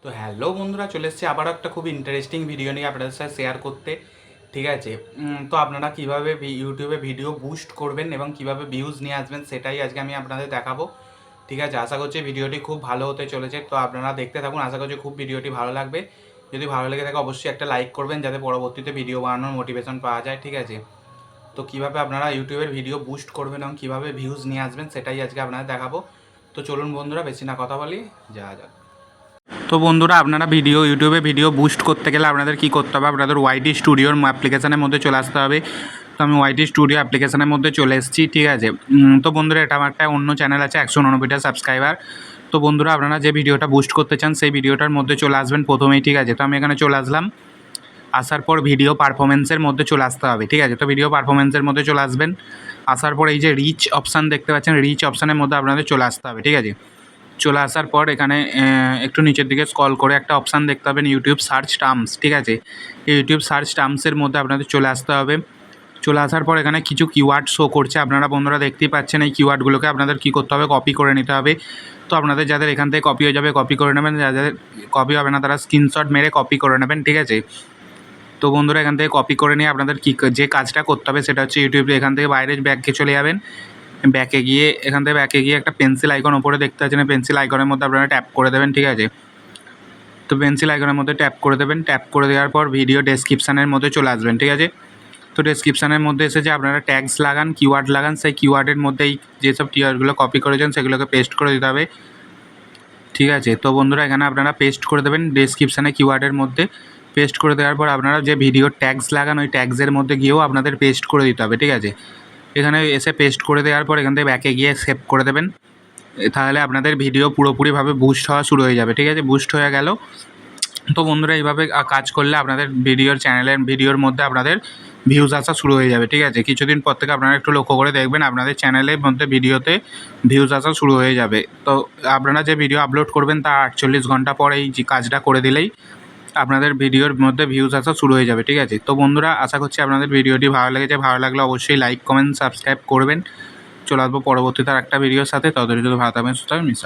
তো হ্যালো বন্ধুরা, চলে এসেছি আবারও একটা খুব ইন্টারেস্টিং ভিডিও নিয়ে আপনাদের সাথে শেয়ার করতে। ঠিক আছে, তো আপনারা কীভাবে ইউটিউবে ভিডিও বুস্ট করবেন এবং কিভাবে ভিউজ নিয়ে আসবেন সেটাই আজকে আমি আপনাদের দেখাবো। ঠিক আছে, আশা করছি ভিডিওটি খুব ভালো হতে চলেছে। তো আপনারা দেখতে থাকুন, আশা করছি খুব ভিডিওটি ভালো লাগবে। যদি ভালো লেগে থাকে অবশ্যই একটা লাইক করবেন, যাতে পরবর্তীতে ভিডিও বানানোর মোটিভেশন পাওয়া যায়। ঠিক আছে, তো কীভাবে আপনারা ইউটিউবের ভিডিও বুস্ট করবেন এবং কীভাবে ভিউজ নিয়ে আসবেন সেটাই আজকে আপনাদের দেখাবো। তো চলুন বন্ধুরা, বেশি না কথা বলি, যাওয়া যাক। তো বন্ধুরা, আপনারা ইউটিউবে ভিডিও বুস্ট করতে গেলে আপনাদের কী করতে হবে, আপনাদের ওয়াইটি স্টুডিওর অ্যাপ্লিকেশানের মধ্যে চলে আসতে হবে। তো আমি ওয়াইটি স্টুডিও অ্যাপ্লিকেশানের মধ্যে চলে এসেছি। ঠিক আছে, তো বন্ধুরা, এটা আমার একটা অন্য চ্যানেল আছে 199টা সাবস্ক্রাইবার। তো বন্ধুরা, আপনারা যে ভিডিওটা বুস্ট করতে চান সেই ভিডিওটার মধ্যে চলে আসবেন প্রথমেই। ঠিক আছে, তো আমি এখানে চলে আসলাম। আসার পর ভিডিও পারফরমেন্সের মধ্যে চলে আসতে হবে। ঠিক আছে, তো ভিডিও পারফরমেন্সের মধ্যে চলে আসবেন। আসার পর এই যে রিচ অপশান দেখতে পাচ্ছেন, রিচ অপশানের মধ্যে আপনাদের চলে আসতে হবে। ঠিক আছে, চলে আসার পর এখানে একটু নিচের দিকে স্ক্রল করে একটা অপশান দেখতে পাবেন, ইউটিউব সার্চ টার্মস। ঠিক আছে, ইউটিউব সার্চ টার্মসের মধ্যে আপনাদের চলে আসতে হবে। চলে আসার পর এখানে কিছু কিওয়ার্ড শো করছে, আপনারা বন্ধুরা দেখতেই পাচ্ছেন। এই কিওয়ার্ডগুলোকে আপনাদের কী করতে হবে, কপি করে নিতে হবে। তো আপনাদের যাদের এখান থেকে কপি হয়ে যাবে কপি করে নেবেন, যাদের কপি হবে না তারা স্ক্রিনশট মেরে কপি করে নেবেন। ঠিক আছে, তো বন্ধুরা এখান থেকে কপি করে নিয়ে আপনাদের যে কাজটা করতে হবে সেটা হচ্ছে ইউটিউবে এখান থেকে বাইরে ব্যাকে চলে যাবেন। এখান থেকে ব্যাকে গিয়ে একটা পেন্সিল আইকন ওপরে দেখতে পাচ্ছেন, পেন্সিল আইকনের মধ্যে আপনারা ট্যাপ করে দেবেন। ঠিক আছে, তো পেন্সিল আইকনের মধ্যে ট্যাপ করে দেবেন। ট্যাপ করে দেওয়ার পর ভিডিও ডেসক্রিপশানের মধ্যে চলে আসবেন। ঠিক আছে, তো ডেসক্রিপশানের মধ্যে এসে যে আপনারা ট্যাগস লাগান, কিওয়ার্ড লাগান, সেই কিওয়ার্ডের মধ্যেই যেসব কিওয়ার্ডগুলো কপি করেছেন সেগুলোকে পেস্ট করে দিতে হবে। ঠিক আছে, তো বন্ধুরা এখানে আপনারা পেস্ট করে দেবেন ডেসক্রিপশানে কিওয়ার্ডের মধ্যে। পেস্ট করে দেওয়ার পর আপনারা যে ভিডিও ট্যাগস লাগান ওই ট্যাগসের মধ্যে গিয়েও আপনাদের পেস্ট করে দিতে হবে। ঠিক আছে, এখানে এসে পেস্ট করে দেওয়ার পর এখান থেকে ব্যাকে গিয়ে সেভ করে দেবেন। তাহলে আপনাদের ভিডিও পুরোপুরিভাবে বুস্ট হওয়া শুরু হয়ে যাবে। ঠিক আছে, বুস্ট হয়ে গেল। তো বন্ধুরা এইভাবে কাজ করলে আপনাদের ভিডিওর মধ্যে আপনাদের ভিউজ আসা শুরু হয়ে যাবে। ঠিক আছে, কিছুদিন পর থেকে আপনারা একটু লক্ষ্য করে দেখবেন আপনাদের চ্যানেলের মধ্যে ভিডিওতে ভিউজ আসা শুরু হয়ে যাবে। তো আপনারা যে ভিডিও আপলোড করবেন তার 48 ঘন্টা পর এই যে কাজটা করে দিলেই আপনাদের ভিডিওর মধ্যে ভিউজ আসা শুরু হয়ে যাবে। ঠিক আছে, তো বন্ধুরা আশা করছি আপনাদের ভিডিওটি ভালো লেগেছে। ভালো লাগলে অবশ্যই লাইক কমেন্ট সাবস্ক্রাইব করবেন। চলে আসবো পরবর্তীতে আর একটা ভিডিওর সাথে। ততদিন যদি ভালো থাকবেন, সুস্থ থাকবেন, মিস